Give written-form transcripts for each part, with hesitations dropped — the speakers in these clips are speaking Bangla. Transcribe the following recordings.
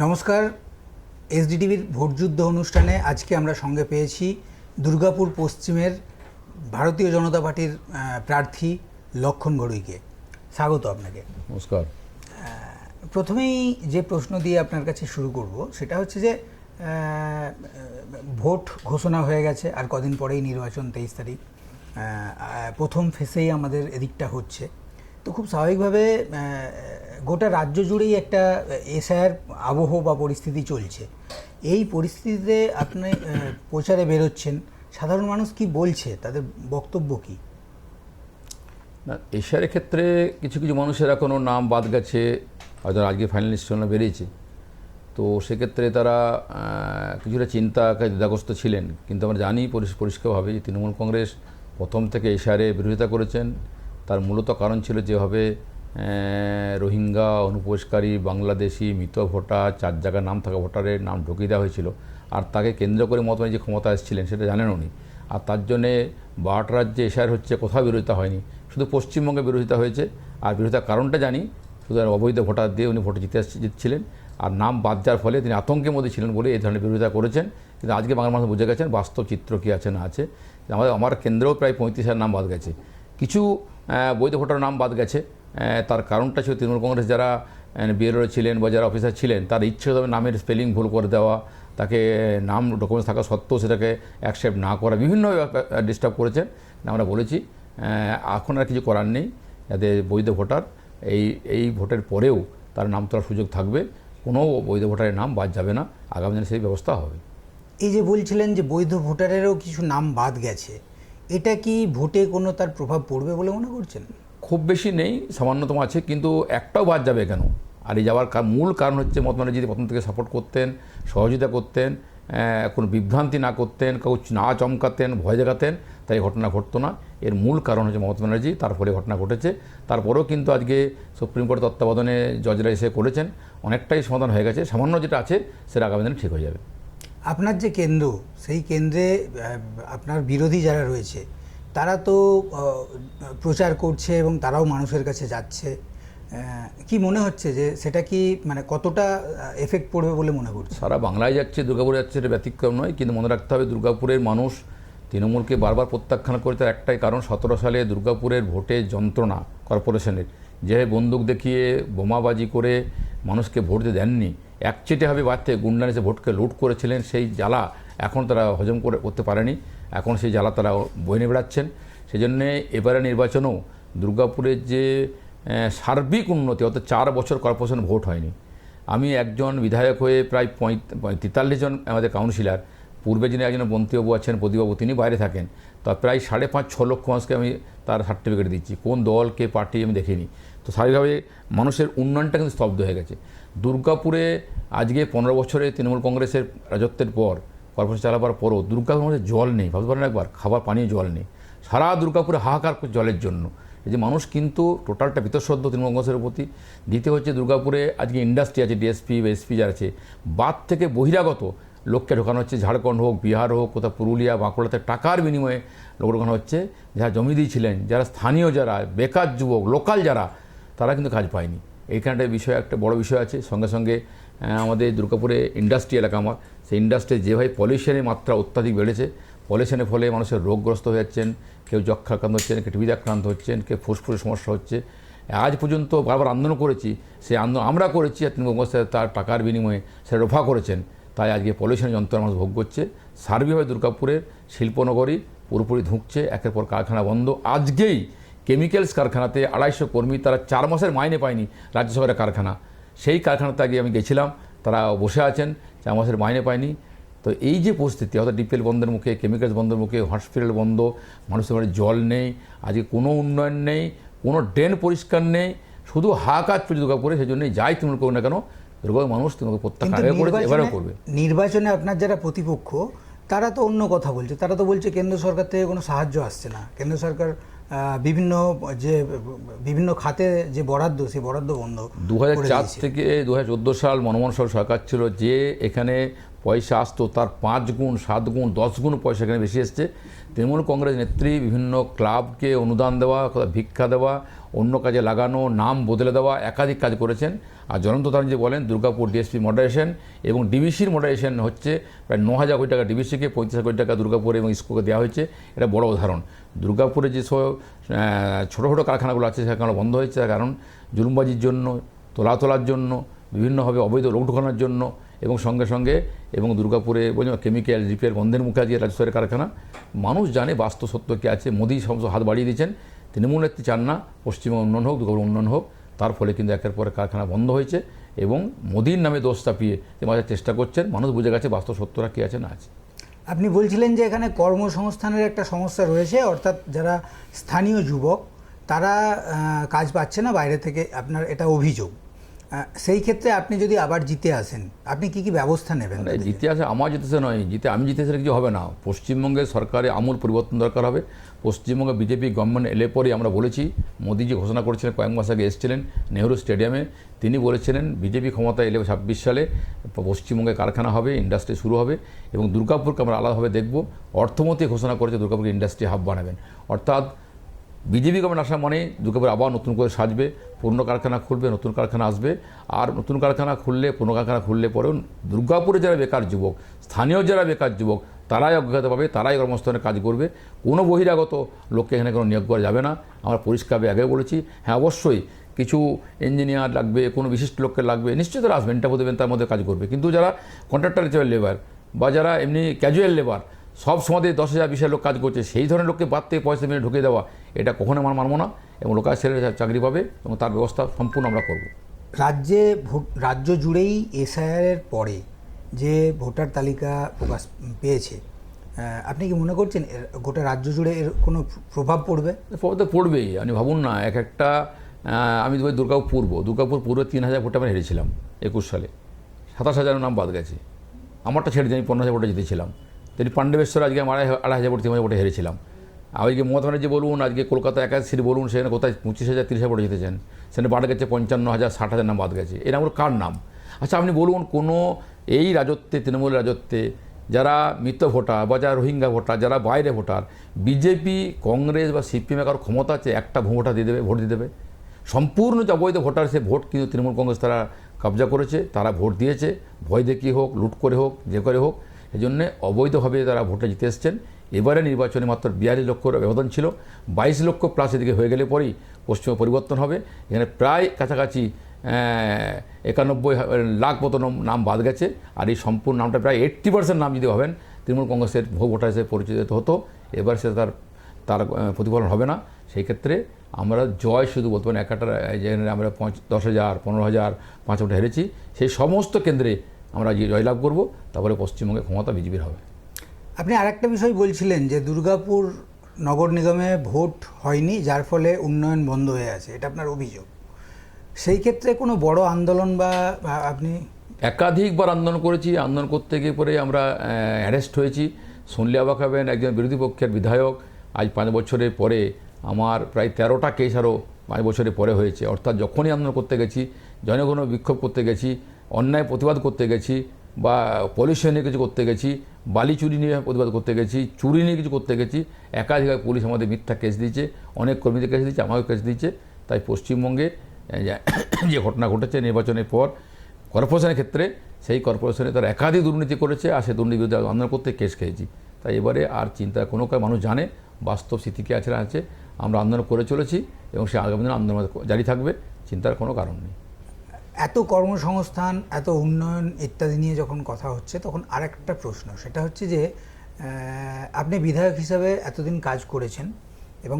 নমস্কার। এসডিটিভির ভোটযুদ্ধ অনুষ্ঠানে আজকে আমরা সঙ্গে পেয়েছি দুর্গাপুর পশ্চিমের ভারতীয় জনতা পার্টির প্রার্থী লক্ষণ ঘড়ুইকে। স্বাগত আপনাকে। নমস্কার। প্রথমেই যে প্রশ্ন দিয়ে আপনার কাছে শুরু করব সেটা হচ্ছে যে ভোট ঘোষণা হয়ে গেছে, আর কদিন পরেই নির্বাচন, 23 তারিখ। প্রথম ফেসেই আমাদের এদিকটা হচ্ছে, তো খুব স্বাভাবিকভাবে গোটা রাজ্য জুড়েই একটা এসআইআর আবহ বা পরিস্থিতি চলছে। এই পরিস্থিতিতে আপনি প্রচারে বেরোচ্ছেন, সাধারণ মানুষ কি বলছে, তাদের বক্তব্য কি? না, এশিয়ার ক্ষেত্রে কিছু কিছু মানুষের এখনও নাম বাদ গেছে, হয়তো আজকে ফাইনালিস্ট জন্য বেরিয়েছে, তো সেক্ষেত্রে তারা কিছুটা চিন্তা দ্বিধাগ্রস্ত ছিলেন। কিন্তু আমরা জানি পরিষ্কারভাবে যে তৃণমূল কংগ্রেস প্রথম থেকে এশিয়ারে বিরোধিতা করেছেন। তার মূলত কারণ ছিল যেভাবে রোহিঙ্গা, অনুপ্রবেশকারী, বাংলাদেশি, মৃত ভোটার, 4 জায়গায় নাম থাকা ভোটারের নাম ঢুকিয়ে দেওয়া হয়েছিল, আর তাকে কেন্দ্র করে মমতা যে ক্ষমতা এসেছিলেন সেটা জানেন উনি। আর তার জন্যে 12টা রাজ্যে এশিয়ার হচ্ছে, কোথাও বিরোধিতা হয়নি, শুধু পশ্চিমবঙ্গে বিরোধিতা হয়েছে। আর বিরোধিতার কারণটা জানি, শুধু অবৈধ ভোটার দিয়ে উনি ভোটে জিতছিলেন, আর নাম বাদ যাওয়ার ফলে তিনি আতঙ্কের মধ্যে ছিলেন বলে এই ধরনের বিরোধিতা করেছেন। কিন্তু আজকে বাংলার মানুষ বুঝে গেছেন বাস্তব চিত্র কী আছে না আছে। আমার কেন্দ্রেও প্রায় 35,000 নাম বাদ গেছে, কিছু বৈধ ভোটার নাম বাদ গেছে। তার কারণটা ছিল তৃণমূল কংগ্রেস যারা বিএলও ছিলেন বা যারা অফিসার ছিলেন, তার ইচ্ছেভাবে নামের স্পেলিং ভুল করে দেওয়া, তাকে নাম ডকুমেন্টস থাকা সত্ত্বেও সেটাকে অ্যাকসেপ্ট না করা, বিভিন্ন ডিস্টার্ব করেছেন। আমরা বলেছি এখন আর কিছু করার নেই, যাতে বৈধ ভোটার এই ভোটের পরেও তার নাম তোলার সুযোগ থাকবে, কোনো বৈধ ভোটারের নাম বাদ যাবে না, আগামী দিনে সেই ব্যবস্থা হবে। এই যে বলছিলেন যে বৈধ ভোটারেরও কিছু নাম বাদ গেছে, এটা কি ভোটে কোনো তার প্রভাব পড়বে বলে মনে করছেন? খুব বেশি নেই, সামান্যতম আছে, কিন্তু একটাও বাদ যাবে কেন? আর এই যাওয়ার মূল কারণ হচ্ছে মমতা ব্যানার্জি যদি প্রথম থেকে সাপোর্ট করতেন, সহযোগিতা করতেন, কোনো বিভ্রান্তি না করতেন, কাউ না চমকাতেন, ভয় দেখাতেন, তাই ঘটনা ঘটতো না। এর মূল কারণ হচ্ছে মমতা ব্যানার্জি, তার ফলে ঘটনা ঘটেছে। তারপরেও কিন্তু আজকে সুপ্রিম কোর্টের তত্ত্বাবধানে জজরা এসে করেছেন, অনেকটাই সমাধান হয়ে গেছে। সামান্য যেটা আছে সেটা আগামী দিনে ঠিক হয়ে যাবে। আপনার যে কেন্দ্র, সেই কেন্দ্রে আপনার বিরোধী যারা রয়েছে তারা তো প্রচার করছে এবং তারাও মানুষের কাছে যাচ্ছে। কি মনে হচ্ছে যে সেটা কি মানে কতটা এফেক্ট পড়বে বলে মনে করছে? সারা বাংলায় যাচ্ছে, দুর্গাপুরে যাচ্ছে, এটা ব্যতিক্রম নয়। কিন্তু মনে রাখতে হবে দুর্গাপুরের মানুষ তৃণমূলকে বারবার প্রত্যাখ্যান করে তার একটাই কারণ, 17 সালে দুর্গাপুরের ভোটে যন্ত্রণা কর্পোরেশনের, যে বন্দুক দেখিয়ে বোমাবাজি করে মানুষকে ভোট দিতে দেননি, একচেটিয়াভাবে বাড়তে গুন্ডা এসে ভোটকে লুট করেছিলেন, সেই জ্বালা এখন তারা হজম করতে পারেনি। এখন সেই জ্বালা তারা বয়ে বেড়াচ্ছেন। সেই জন্যে এবারে নির্বাচনেও দুর্গাপুরের যে সার্বিক উন্নতি, অর্থাৎ 4 বছর কর্পোরেশন ভোট হয়নি। আমি একজন বিধায়ক হয়ে প্রায় 43 জন আমাদের কাউন্সিলর, পূর্বে যিনি একজন মন্ত্রীবাবু আছেন প্রদীপবাবু, তিনি বাইরে থাকেন, তা প্রায় 5.5-6 লক্ষ মানুষকে আমি তার সার্টিফিকেট দিচ্ছি, কোন দল কে পার্টি আমি দেখিনি। তো স্বাভাবিকভাবে মানুষের উন্নয়নটা কিন্তু স্তব্ধ হয়ে গেছে দুর্গাপুরে। আজকে 15 বছরে তৃণমূল কংগ্রেসের রাজত্বের পর, কর্পোরেশন চালাবার পরও দুর্গাপুরের মধ্যে জল নেই, ভাবতে পারেন একবার, খাবার পানীয় জল নেই। সারা দুর্গাপুরে হাহাকার জলের জন্য। এই যে মানুষ কিন্তু টোটালটা বীতশ্রদ্ধ তৃণমূল কংগ্রেসের প্রতি। দ্বিতীয় হচ্ছে দুর্গাপুরে আজকে ইন্ডাস্ট্রি আছে, ডিএসপি বা এসপি যারা আছে, বাদ থেকে বহিরাগত লোককে ঢোকানো হচ্ছে, ঝাড়খণ্ড হোক, বিহার হোক, কোথাও পুরুলিয়া, বাঁকুড়াতে টাকার বিনিময়ে লোক ঢোকানো হচ্ছে। যারা জমি দিয়েছিলেন, যারা স্থানীয়, যারা বেকার যুবক, লোকাল যারা, তারা কিন্তু কাজ পায়নি। এইখানটায় বিষয় একটা বড় বিষয় আছে। সঙ্গে সঙ্গে আমাদের দুর্গাপুরে ইন্ডাস্ট্রি এলাকা, আমার সেই ইন্ডাস্ট্রির যেভাবে পলিউশনের মাত্রা অত্যাধিক বেড়েছে, পলিউশনের ফলে মানুষের রোগগ্রস্ত হয়ে যাচ্ছেন, কেউ যক্ষা আক্রান্ত হচ্ছেন, কেউ টিবিতে আক্রান্ত হচ্ছেন, কেউ ফুসফুসের সমস্যা হচ্ছে। আজ পর্যন্ত বারবার আন্দোলন করেছি, সেই আন্দোলন আমরা করেছি, আর তৃণমূল কংগ্রেস তার টাকার বিনিময়ে সেটা রফা করেছেন। তাই আজকে পলিউশনের যন্ত্রণা মানুষ ভোগ করছে। সার্বিকভাবে দুর্গাপুরের শিল্পনগরী পুরোপুরি ধুঁকছে, একের পর কারখানা বন্ধ। আজকেই কেমিক্যালস কারখানাতে 250 কর্মী, তারা 4 মাসের মাইনে পায়নি, রাজ্য সরকারের কারখানা, সেই কারখানাতে আগে আমি গেছিলাম, তারা বসে আছেন, 4 মাসের মাইনে পায়নি। তো এই যে পরিস্থিতি, অর্থাৎ ডিপিএল বন্ধের মুখে, কেমিক্যালস বন্ধের মুখে, হসপিটাল বন্ধ, মানুষের বাড়ি জল নেই, আজকে কোনো উন্নয়ন নেই, কোনো ড্রেন পরিষ্কার নেই, শুধু হাহাকার চলছে দুর্গাপুরে। সেই জন্যই যাই তৃণমূল করুন না কেন, দুর্গাপুরের মানুষ তৃণমূল প্রত্যাখ্যান করেছে, এবারেও করবে। নির্বাচনে আপনার যারা প্রতিপক্ষ, তারা তো অন্য কথা বলছে। তারা তো বলছে কেন্দ্র সরকার থেকে কোনো সাহায্য আসছে না, কেন্দ্র সরকার বিভিন্ন খাতে যে বরাদ্দ, সেই বরাদ্দ বন্ধ। 2004 থেকে 2014 সাল মনমোহন সরকার ছিল, যে এখানে পয়সা আসতো তার 5 গুণ, 7 গুণ, 10 গুণ পয়সা এখানে বেশি এসছে। তৃণমূল কংগ্রেস নেত্রী বিভিন্ন ক্লাবকে অনুদান দেওয়া, ভিক্ষা দেওয়া, অন্য কাজে লাগানো, নাম বদলে দেওয়া, একাধিক কাজ করেছেন। আর জয়ন্ত তারা যে বলেন দুর্গাপুর ডিএসপি মডারেশন এবং ডিবিসির মডারেশন হচ্ছে প্রায় 9,000 কোটি টাকা ডিবিসিকে, 35 কোটি টাকা দুর্গাপুর এবং ইস্কোকে দেওয়া হয়েছে। এটা বড় উদাহরণ। দুর্গাপুরে যেসব ছোটো ছোটো কারখানাগুলো আছে সেখানে বন্ধ হয়েছে, তার কারণ জুলুমবাজির জন্য, তোলার জন্য, বিভিন্নভাবে অবৈধ লোক ঢোকানোর জন্য, এবং সঙ্গে সঙ্গে এবং দুর্গাপুরে কেমিক্যাল রিপেয়ার বন্ধের মুখে আজকে রাজ্য সরকারের কারখানা। মানুষ জানে বাস্তব সত্য কী আছে। মোদী সমস্ত হাত বাড়িয়ে দিয়েছেন। তৃণমূল নেত্রী চান না পশ্চিমবঙ্গ উন্নয়ন হোক, দুর্গাপুর উন্নয়ন হোক। তার ফলে কিন্তু একের পরে কারখানা বন্ধ হয়েছে এবং মোদীর নামে দোষ চাপিয়ে মাঝে চেষ্টা করছেন। মানুষ বুঝে গেছে বাস্তব সত্যটা কী আছে না আছে। আপনি বলছিলেন যে এখানে কর্মসংস্থানের একটা সমস্যা রয়েছে, অর্থাৎ যারা স্থানীয় যুবক তারা কাজ পাচ্ছে না বাইরে থেকে, আপনার এটা অভিযোগ। সেই ক্ষেত্রে আপনি যদি আবার জিতে আসেন, আপনি কি ব্যবস্থা নেবেন? জিতে আসে আমার জিতেছে নয়, আমি জিতে আসলে কিছু হবে না। পশ্চিমবঙ্গের সরকারে আমূল পরিবর্তন দরকার হবে। পশ্চিমবঙ্গে বিজেপি গভর্নমেন্ট এলে পরে আমরা বলেছি, মোদী যে ঘোষণা করেছিলেন কয়েক মাস আগে এসেছিলেন নেহরু স্টেডিয়ামে, তিনি বলেছিলেন বিজেপি ক্ষমতা এলে 26 সালে পশ্চিমবঙ্গে কারখানা হবে, ইন্ডাস্ট্রি শুরু হবে এবং দুর্গাপুরকে আমরা আলাদাভাবে দেখব। অর্থমন্ত্রী ঘোষণা করেছে দুর্গাপুরকে ইন্ডাস্ট্রি হাব বানাবেন। অর্থাৎ বিজেপি গভর্নমেন্ট আসা মানে দুর্গাপুর আবার নতুন করে সাজবে, পুরনো কারখানা খুলবে, নতুন কারখানা আসবে। আর নতুন কারখানা খুললে, পুরনো কারখানা খুললে পরেও দুর্গাপুরে যারা বেকার যুবক, স্থানীয় যারা বেকার যুবক, তারাই অজ্ঞাত পাবে, তারাই কর্মস্থানে কাজ করবে। কোনো বহিরাগত লোককে এখানে কোনো নিয়োগ করা যাবে না। আমরা পরিষ্কারভাবে আগে বলেছি। হ্যাঁ, অবশ্যই কিছু ইঞ্জিনিয়ার লাগবে, কোনো বিশিষ্ট লোককে লাগবে, নিশ্চয়ই তারা আসবেন, ইন্টারভিউ দেবেন, তার মধ্যে কাজ করবে। কিন্তু যারা কন্ট্রাক্টর হিসেবে লেবার বা যারা এমনি ক্যাজুয়াল লেবার, সব সময় 10,000 20,000 লোক কাজ করছে, সেই ধরনের লোককে বাদ থেকে পয়সা মেরে ঢুকে দেওয়া, এটা কখনো আমরা মানব না। এবং লোকাল ছেলে চাকরি পাবে এবং তার ব্যবস্থা সম্পূর্ণ আমরা করব। রাজ্য জুড়েই এসআইআরের পরে যে ভোটার তালিকা প্রকাশ পেয়েছে, আপনি কি মনে করছেন গোটা রাজ্য জুড়ে এর কোনো প্রভাব পড়বে? প্রভাব তো পড়বেই। আপনি ভাবুন না, একটা আমি দুর্গাপুর পূর্বে 3,000 ভোটে আমরা হেরেছিলাম 21 সালে। 27,000 নাম বাদ গেছে। আমারটা ছেড়ে দিয়ে আমি 15,000 ভোটে জিতেছিলাম। তিনি পাণ্ডবেশ্বর আজকে 2,500 ভোট 3,000 ভোটে হেরেছিলাম। আজকে মমতা ব্যানার্জি বলুন, আজকে কলকাতা 81 সিট বলুন, সেখানে কোথায় 25,000 30,000 ভোটে জিতেছেন। সেখানে বাদ গেছে 55,000 60,000 নাম বাদ গেছে। এই নামগুলো কার নাম? আচ্ছা আপনি বলুন, কোনো এই রাজত্বে, তৃণমূল রাজত্বে যারা মৃত ভোটার বা যারা রোহিঙ্গা ভোটার, যারা বাইরে ভোটার, বিজেপি কংগ্রেস বা সিপিএম কারো ক্ষমতা আছে একটা ভোট দিয়ে দেবে? সম্পূর্ণ যে অবৈধ ভোটার, সে ভোট কিন্তু তৃণমূল কংগ্রেস তারা কবজা করেছে, তারা ভোট দিয়েছে, ভয় দেখিয়ে হোক, লুট করে হোক, যে করে হোক। এই জন্যে অবৈধভাবে তারা ভোটে জিতে এসছেন। এবারে নির্বাচনে মাত্র 42 লক্ষর ব্যবধান ছিল, 22 লক্ষ প্লাস এদিকে হয়ে গেলে পরেই পশ্চিমে পরিবর্তন হবে। এখানে প্রায় কাছাকাছি 91 লাখ মতো নাম বাদ গেছে। আর এই সম্পূর্ণ নামটা প্রায় 80% নাম যদি হবেন তৃণমূল কংগ্রেসের ভোটার হিসেবে পরিচিত হতো। এবার সে তার প্রতিফলন হবে না। সেই ক্ষেত্রে আমরা জয় শুধু বলতে পারি, একটা যেখানে আমরা 10,000 15,000 5 হেরেছি, সেই সমস্ত কেন্দ্রে আমরা জয়লাভ করব। তারপরে পশ্চিমবঙ্গে ক্ষমতা বিজেপির হবে। আপনি আরেকটা বিষয় বলছিলেন যে দুর্গাপুর নগর নিগমে ভোট হয়নি, যার ফলে উন্নয়ন বন্ধ হয়ে আছে, এটা আপনার অভিযোগ। সেই ক্ষেত্রে কোনো বড় আন্দোলন বা আপনি? একাধিকবার আন্দোলন করেছি। আন্দোলন করতে গিয়ে পরে আমরা অ্যারেস্ট হয়েছি। শুনলে অবাক হবেন, একজন বিরোধী পক্ষের বিধায়ক আজ 5 বছরের পরে, আমার প্রায় 13টা কেস আরও 5 বছরের পরে হয়েছে। অর্থাৎ যখনই আন্দোলন করতে গেছি, জনগণ বিক্ষোভ করতে গেছি, অন্যায় প্রতিবাদ করতে গেছি, বা পলিউশন নিয়ে কিছু করতে গেছি, বালি চুরি নিয়ে প্রতিবাদ করতে গেছি, চুরি নিয়ে কিছু করতে গেছি, একাধিক পুলিশ আমাদের মিথ্যা কেস দিয়েছে, অনেক কর্মীদের কেস দিয়েছে, আমাকেও কেস দিয়েছে। তাই পশ্চিমবঙ্গে যে ঘটনা ঘটেছে নির্বাচনের পর কর্পোরেশনের ক্ষেত্রে, সেই কর্পোরেশনে তারা একাধিক দুর্নীতি করেছে, আর সেই দুর্নীতির বিরুদ্ধে আন্দোলন করতে কেস খেয়েছি। তাই এবারে আর চিন্তা কোনো মানুষ জানে বাস্তব স্থিতি কী আছে। আমরা আন্দোলন করে চলেছি এবং সে আগামী দিনে আন্দোলন জারি থাকবে, চিন্তার কোনো কারণ নেই। এত কর্মসংস্থান, এত উন্নয়ন ইত্যাদি নিয়ে যখন কথা হচ্ছে, তখন আরেকটা প্রশ্ন, সেটা হচ্ছে যে আপনি বিধায়ক হিসাবে এতদিন কাজ করেছেন এবং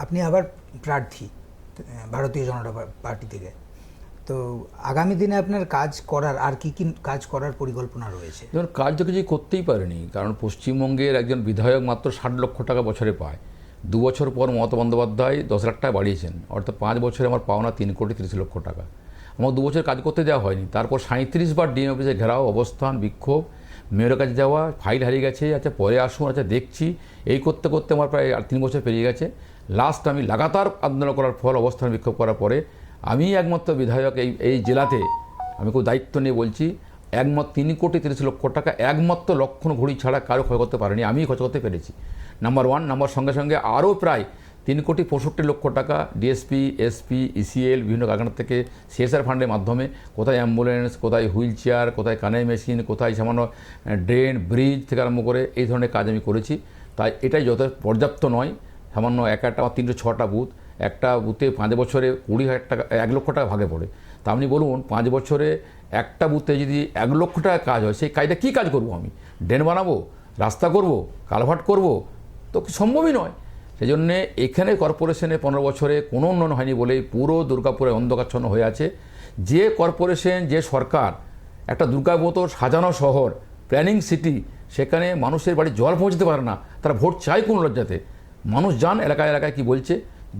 আপনি আবার প্রার্থী ভারতীয় জনতা পার্টি থেকে। তো আগামী দিনে আপনার কাজ করার আর কি কি কাজ করার পরিকল্পনা রয়েছে? যেমন কাজ তো কিছু করতেই পারেনি, কারণ পশ্চিমবঙ্গের একজন বিধায়ক মাত্র 60 লক্ষ টাকা বছরে পায়। 2 বছর পর মমতা বন্দ্যোপাধ্যায় 10 লাখ টাকা বাড়িয়েছেন। অর্থাৎ 5 বছরে আমার পাওনা 3,30 লক্ষ টাকা। আমার 2 বছর কাজ করতে দেওয়া হয়নি। তারপর 37 বার ডিএম অফিসে ঘেরাও, অবস্থান, বিক্ষোভ, মেয়রের কাছে যাওয়া, ফাইল হারিয়ে গেছে, আচ্ছা পরে আসুন, আচ্ছা দেখছি, এই করতে করতে আমার প্রায় 3 বছর পেরিয়ে গেছে। লাস্ট আমি লাগাতার আন্দোলন করার ফল, অবস্থান বিক্ষোভ করার পরে আমি একমাত্র বিধায়ক এই জেলাতে, আমি খুব দায়িত্ব নিয়ে বলছি, একমাত্র 3,30 লক্ষ টাকা একমাত্র লক্ষণ ঘড়ি ছাড়া কারো খরচ করতে পারেনি, আমি খরচ করতে পেরেছি। নাম্বার 1। নাম্বার সঙ্গে সঙ্গে আরও প্রায় 3,65,00,000 টাকা ডিএসপি, এসপি, ইসিএল বিভিন্ন কারখানা থেকে সিএসআর ফান্ডের মাধ্যমে কোথায় অ্যাম্বুলেন্স, কোথায় হুইল চেয়ার, কোথায় কানাই মেশিন, কোথায় সামান্য ড্রেন, ব্রিজ থেকে আরম্ভ করে এই ধরনের কাজ আমি করেছি। তাই এটাই পর্যাপ্ত নয়। সামান্য একটা আমার 306টা বুথ, একটা বুথে 5 বছরে 20,000 টাকা 1 লক্ষ টাকা ভাগে পড়ে। তা আপনি বলুন 5 বছরে একটা বুথে যদি 1 লক্ষ টাকা কাজ হয়, সেই কাজটা কী কাজ করব আমি? ড্রেন বানাবো, রাস্তা করব, কালভার্ট করব? তো সম্ভবই নয়। সেই জন্যে এখানে কর্পোরেশনে 15 বছরে কোনো উন্নয়ন হয়নি বলেই পুরো দুর্গাপুরে অন্ধকারচ্ছন্ন হয়ে আছে। যে কর্পোরেশন, যে সরকার একটা দুর্গাপুর সাজানো শহর, প্ল্যানিং সিটি, সেখানে মানুষের বাড়ি জল পৌঁছতে পারে না, তারা ভোট চায় কোন লজ্জাতে? মানুষ যান এলাকায় এলাকায় কী বলছে,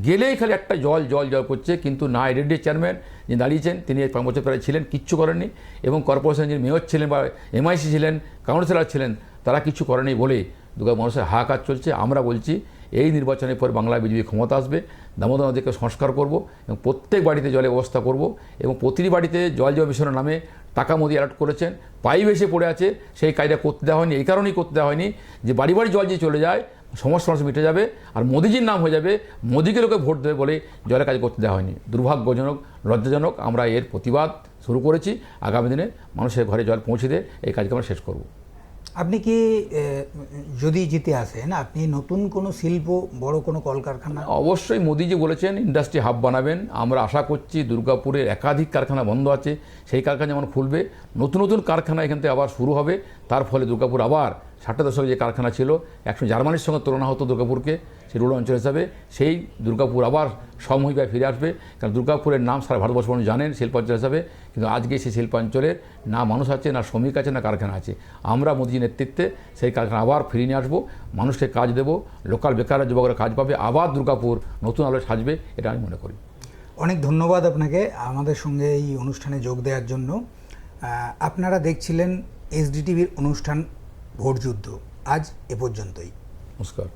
গেলেই খালি একটা জল জল জল করছে। কিন্তু না এডিডি চেয়ারম্যান যিনি দাঁড়িয়েছেন তিনি 5 বছর প্রায় ছিলেন, কিচ্ছু করেননি। এবং কর্পোরেশন যিনি মেয়র ছিলেন বা এমআইসি ছিলেন, কাউন্সিলর ছিলেন, তারা কিছু করেনি বলে দুর্গা মানুষের হাহাকার চলছে। আমরা বলছি এই নির্বাচনের পর বাংলায় বিজেপি ক্ষমতা আসবে, দামোদর নদীকে সংস্কার করব এবং প্রত্যেক বাড়িতে জলের ব্যবস্থা করব এবং প্রতিটি বাড়িতে জল জল মিশনের নামে টাকা মোদি অ্যালার্ট করেছেন, পাইপ এসে পড়ে আছে, সেই কাজটা করতে দেওয়া হয়নি। এই কারণেই করতে দেওয়া হয়নি যে বাড়ি বাড়ি জল যে চলে যায় সমস্যা মিটে যাবে আর মোদিজির নাম হয়ে যাবে, মোদিকে লোকে ভোট দেবে বলে জলের কাজ করতে দেওয়া হয়নি। দুর্ভাগ্যজনক, লজ্জাজনক। আমরা এর প্রতিবাদ শুরু করেছি। আগামী দিনে মানুষের ঘরে জল পৌঁছে দিয়ে এই কাজকে আমরা শেষ করব। আপনি কি যদি জিতে আসেন, আপনি নতুন কোনো শিল্প, বড় কোনো কলকারখানা? অবশ্যই মোদিজি বলেছেন ইন্ডাস্ট্রি হাব বানাবেন। আমরা আশা করছি দুর্গাপুরের একাধিক কারখানা বন্ধ আছে, সেই কারখানা যেমন খুলবে, নতুন নতুন কারখানা এখান থেকে আবার শুরু হবে। তার ফলে দুর্গাপুর আবার 60 দশকে যে কারখানা ছিল, একসময় জার্মানির সঙ্গে তুলনা হতো দুর্গাপুরকে সেই রুরাল অঞ্চল হিসাবে, সেই দুর্গাপুর আবার সমহিভাবে ফিরে আসবে। কারণ দুর্গাপুরের নাম সারা ভারতবর্ষ মানুষ জানেন শিল্পাঞ্চল হিসাবে, কিন্তু আজকে সেই শিল্পাঞ্চলের না মানুষ আছে, না শ্রমিক আছে, না কারখানা আছে। আমরা মোদিজির নেতৃত্বে সেই কারখানা আবার ফিরিয়ে নিয়ে আসবো, মানুষকে কাজ দেবো, লোকাল বেকার যুবকরা কাজ পাবে, আবার দুর্গাপুর নতুন আলোয় সাজবে, এটা আমি মনে করি। অনেক ধন্যবাদ আপনাকে আমাদের সঙ্গে এই অনুষ্ঠানে যোগ দেওয়ার জন্য। আপনারা দেখছিলেন এসডিটিভির অনুষ্ঠান ভোটযুদ্ধ। আজ এ পর্যন্তই। নমস্কার।